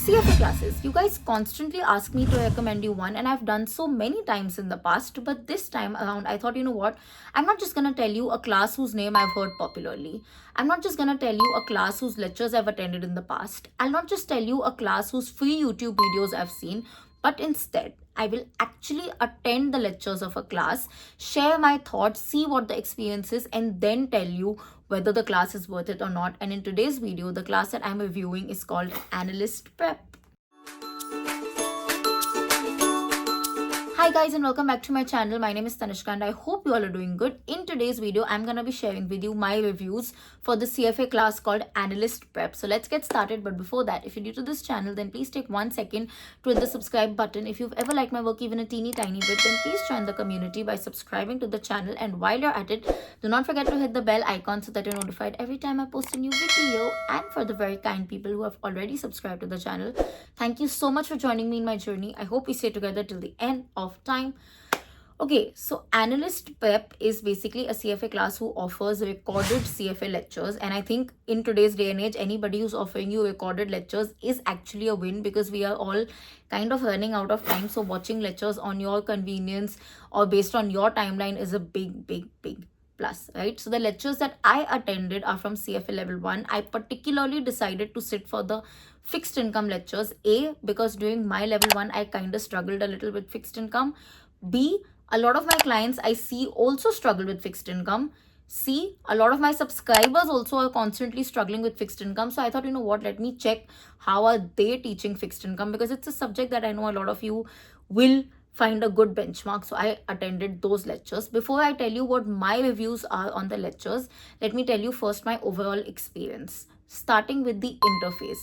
CFA classes. You guys constantly ask me to recommend you one, and I've done so many times in the past. But this time around, I thought, you know what? I'm not just gonna tell you a class whose name I've heard popularly. I'm not just gonna tell you a class whose lectures I've attended in the past. I'll not just tell you a class whose free YouTube videos I've seen, but instead, I will actually attend the lectures of a class, share my thoughts, see what the experience is, and then tell you whether the class is worth it or not. And in today's video, the class that I'm reviewing is called Analyst Prep. Hi guys and welcome back to my channel. My name is Tanishka and I hope you all are doing good. In today's video, I'm going to be sharing with you my reviews for the CFA class called Analyst Prep. So let's get started. But before that, if you're new to this channel, then please take 1 second to hit the subscribe button. If you've ever liked my work even a teeny tiny bit, then please join the community by subscribing to the channel. And while you're at it, do not forget to hit the bell icon so that you're notified every time I post a new video. And for the very kind people who have already subscribed to the channel, thank you so much for joining me in my journey. I hope we stay together till the end of time. Okay, so Analyst Prep is basically a CFA class who offers recorded CFA lectures, and I think in today's day and age, anybody who's offering you recorded lectures is actually a win, because we are all kind of running out of time. So watching lectures on your convenience or based on your timeline is a big plus, right? So the lectures that I attended are from CFA level 1. I particularly decided to sit for the fixed income lectures. A, because during my level 1 I kind of struggled a little with fixed income. B, a lot of my clients I see also struggle with fixed income. C, a lot of my subscribers also are constantly struggling with fixed income. So I thought, you know what, let me check how are they teaching fixed income, because it's a subject that I know a lot of you will find a good benchmark. So I attended those lectures. Before I tell you what my reviews are on the lectures, let me tell you first my overall experience. Starting with the interface.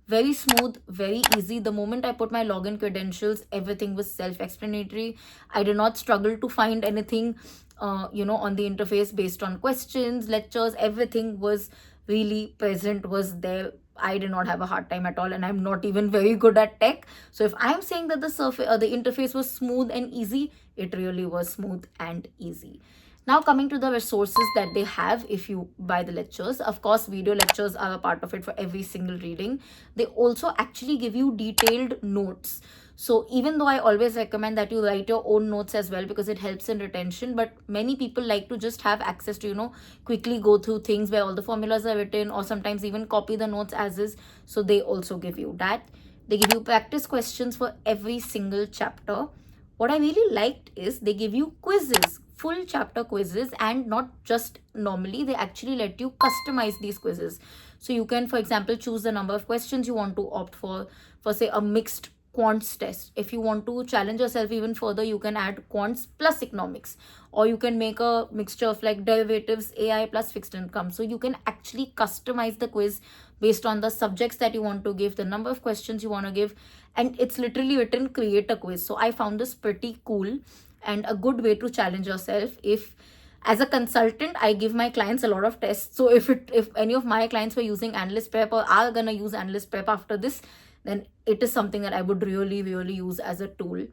Very smooth, very easy. The moment I put my login credentials, everything was self-explanatory. I did not struggle to find anything, on the interface based on questions, lectures. Everything was really present, was there. I did not have a hard time at all, and I'm not even very good at tech. So if I'm saying that the interface was smooth and easy, it really was smooth and easy. Now coming to the resources that they have if you buy the lectures. Of course, video lectures are a part of it for every single reading. They also actually give you detailed notes. So even though I always recommend that you write your own notes as well, because it helps in retention, but many people like to just have access to, quickly go through things where all the formulas are written, or sometimes even copy the notes as is. So they also give you that. They give you practice questions for every single chapter. What I really liked is they give you quizzes, full chapter quizzes, and not just normally, they actually let you customize these quizzes. So you can, for example, choose the number of questions you want to opt for say a mixed quants test. If you want to challenge yourself even further, you can add quants plus economics, or you can make a mixture of like derivatives, AI plus fixed income. So you can actually customize the quiz based on the subjects that you want to give, the number of questions you want to give, and it's literally written create a quiz. So I found this pretty cool and a good way to challenge yourself. If as a consultant, I give my clients a lot of tests. So if any of my clients were using Analyst Prep or are gonna use Analyst Prep after this, then it is something that I would really use as a tool.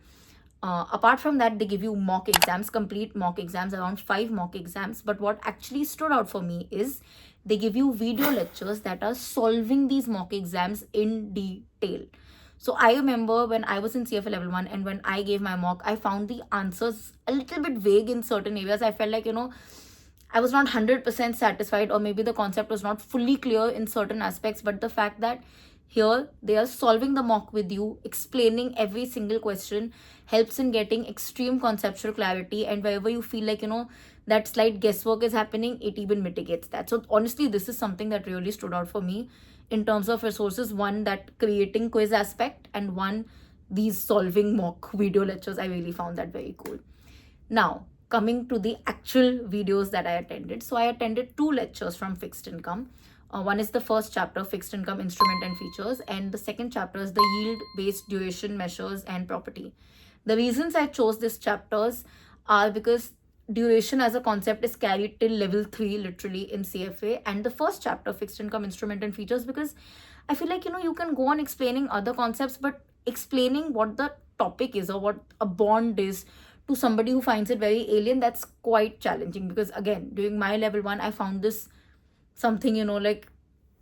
Apart from that, they give you mock exams, complete mock exams, around 5 mock exams. But what actually stood out for me is they give you video lectures that are solving these mock exams in detail. So I remember when I was in CFA level 1 and when I gave my mock, I found the answers a little bit vague in certain areas. I felt like, I was not 100% satisfied, or maybe the concept was not fully clear in certain aspects. But the fact that here they are solving the mock with you, explaining every single question, helps in getting extreme conceptual clarity. And wherever you feel like, that slight guesswork is happening, it even mitigates that. So honestly, this is something that really stood out for me in terms of resources. One, that creating quiz aspect, and one, these solving mock video lectures. I really found that very cool. Now coming to the actual videos that I attended. So I attended 2 lectures from fixed income. One is the first chapter, fixed income instrument and features, and the second chapter is the yield based duration measures and property. The reasons I chose these chapters are because duration as a concept is carried till level 3 literally in CFA, and the first chapter, fixed income instrument and features, because I feel like, you can go on explaining other concepts, but explaining what the topic is or what a bond is to somebody who finds it very alien, that's quite challenging. Because again, during my level 1, I found this something, like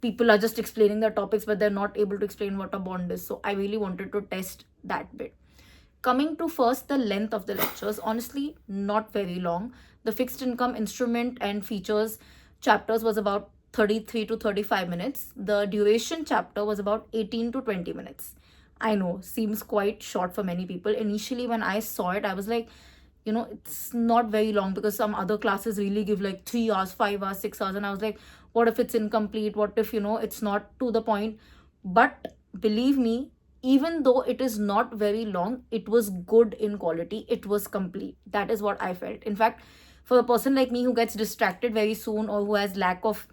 people are just explaining their topics but they're not able to explain what a bond is. So I really wanted to test that bit. Coming to first the length of the lectures, honestly not very long. The fixed income instrument and features chapters was about 33 to 35 minutes. The duration chapter was about 18 to 20 minutes. I know, seems quite short for many people. Initially when I saw it, I was like, it's not very long, because some other classes really give like 3 hours, 5 hours, 6 hours, and I was like, what if it's incomplete, what if it's not to the point? But believe me, even though it is not very long, it was good in quality, it was complete. That is what I felt. In fact, for a person like me who gets distracted very soon, or who has lack of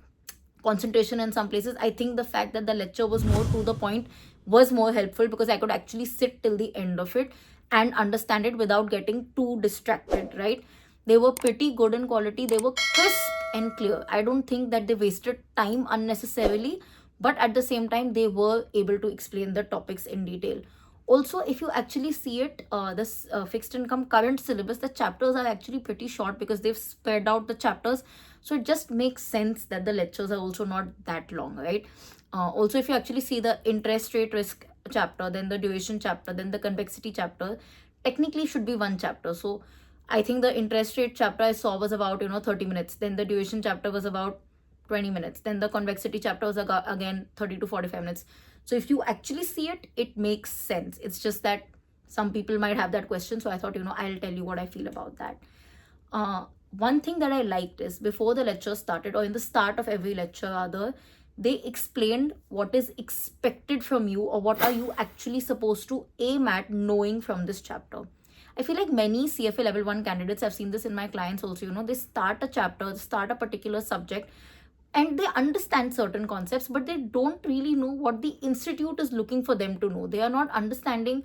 concentration in some places, I think the fact that the lecture was more to the point was more helpful, because I could actually sit till the end of it and understand it without getting too distracted, right? They were pretty good in quality, they were crisp and clear. I don't think that they wasted time unnecessarily, but at the same time they were able to explain the topics in detail. Also, if you actually see it, this fixed income current syllabus, the chapters are actually pretty short because they've spread out the chapters. So it just makes sense that the lectures are also not that long, right? Also, if you actually see the interest rate risk chapter, then the duration chapter, then the convexity chapter, technically should be one chapter. So I think the interest rate chapter I saw was about 30 minutes. Then the duration chapter was about 20 minutes. Then the convexity chapter was again 30 to 45 minutes. So if you actually see it, it makes sense. It's just that some people might have that question. So I thought, I'll tell you what I feel about that. One thing that I liked is, before the lecture started, or in the start of every lecture rather, they explained what is expected from you, or what are you actually supposed to aim at knowing from this chapter. I feel like many CFA level 1 candidates, I've seen this in my clients also, they start a chapter, start a particular subject, and they understand certain concepts, but they don't really know what the institute is looking for them to know. They are not understanding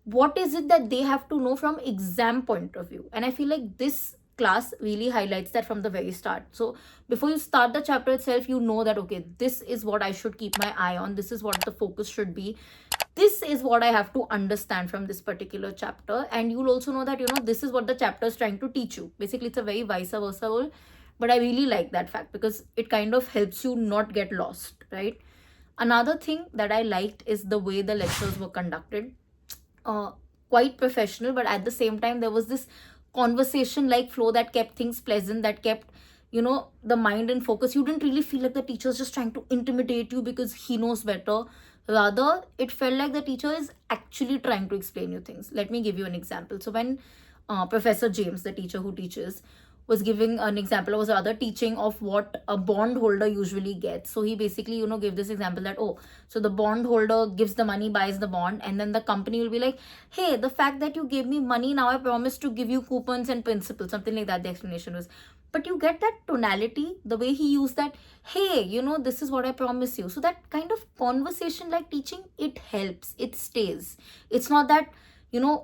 what is it that they have to know from exam point of view. And I feel like this class really highlights that from the very start. So before you start the chapter itself, you know that, okay, this is what I should keep my eye on, this is what the focus should be, this is what I have to understand from this particular chapter. And you'll also know that, this is what the chapter is trying to teach you. Basically, it's a very vice versa role. But I really like that fact, because it kind of helps you not get lost, right? Another thing that I liked is the way the lectures were conducted. Quite professional, but at the same time, there was this conversation like flow that kept things pleasant, that kept the mind in focus. You didn't really feel like the teacher's just trying to intimidate you because he knows better. Rather, it felt like the teacher is actually trying to explain you things. Let me give you an example. So when Professor James, the teacher who teaches, was giving an example, or was rather teaching of what a bond holder usually gets. So he basically, gave this example that, so the bond holder gives the money, buys the bond, and then the company will be like, hey, the fact that you gave me money, now I promise to give you coupons and principal, something like that the explanation was. But you get that tonality, the way he used that, hey, this is what I promise you. So that kind of conversation like teaching, it helps, it stays. It's not that,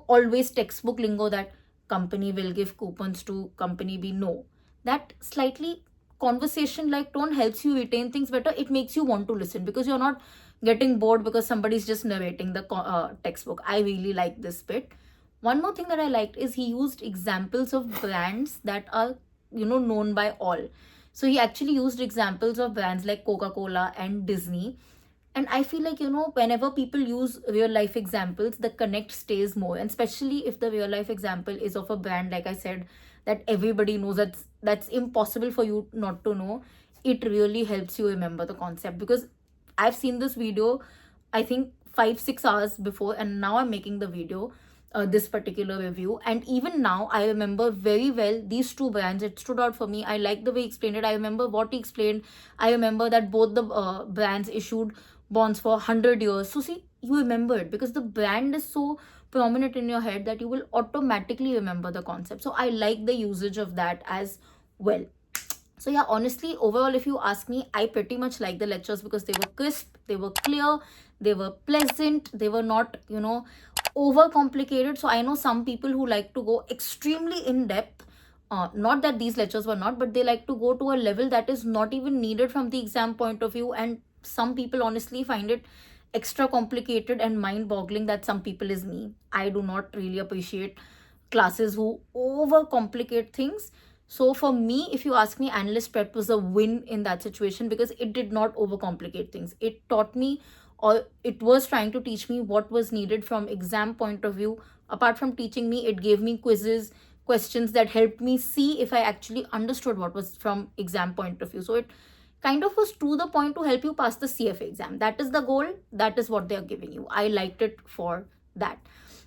always textbook lingo that company will give coupons to company B. No, that slightly conversation like tone helps you retain things better. It makes you want to listen, because you're not getting bored because somebody's just narrating the textbook. I really like this bit. One more thing that I liked is he used examples of brands that are known by all. So he actually used examples of brands like Coca-Cola and Disney. And I feel like, whenever people use real life examples, the connect stays more. And especially if the real life example is of a brand, like I said, that everybody knows, that's impossible for you not to know. It really helps you remember the concept. Because I've seen this video, I think 5-6 hours before, and now I'm making the video, this particular review. And even now, I remember very well these two brands. It stood out for me. I like the way he explained it. I remember what he explained. I remember that both the brands issued bonds for 100 years. So see, you remember it because the brand is so prominent in your head that you will automatically remember the concept. So I like the usage of that as well. So yeah, honestly, overall, if you ask me, I pretty much like the lectures because they were crisp, they were clear, they were pleasant, they were not, over complicated. So I know some people who like to go extremely in depth. Not that these lectures were not, but they like to go to a level that is not even needed from the exam point of view. And some people honestly find it extra complicated and mind-boggling. That some people is me. I do not really appreciate classes who overcomplicate things. So for me, if you ask me, analyst prep was a win in that situation because it did not overcomplicate things. It taught me, or it was trying to teach me what was needed from exam point of view. Apart from teaching me, it gave me quizzes, questions that helped me see if I actually understood what was from exam point of view. So it kind of was to the point to help you pass the CFA exam. That is the goal. That is what they are giving you. I liked it for that.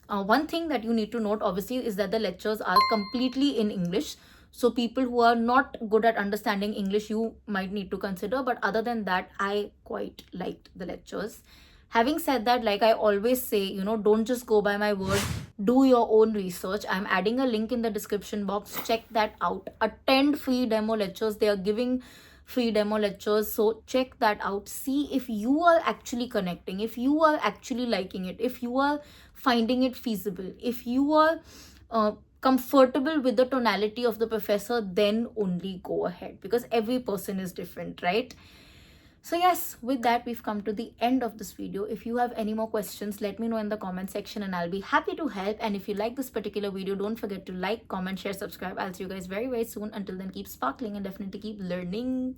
One thing that you need to note, obviously, is that the lectures are completely in English. So people who are not good at understanding English, you might need to consider. But other than that, I quite liked the lectures. Having said that, like I always say, don't just go by my word. Do your own research. I'm adding a link in the description box. Check that out. Attend free demo lectures. They are giving free demo lectures, so check that out. See if you are actually connecting, if you are actually liking it, if you are finding it feasible, if you are comfortable with the tonality of the professor, then only go ahead, because every person is different, right? So yes, with that, we've come to the end of this video. If you have any more questions, let me know in the comment section and I'll be happy to help. And if you like this particular video, don't forget to like, comment, share, subscribe. I'll see you guys very, very soon. Until then, keep sparkling and definitely keep learning.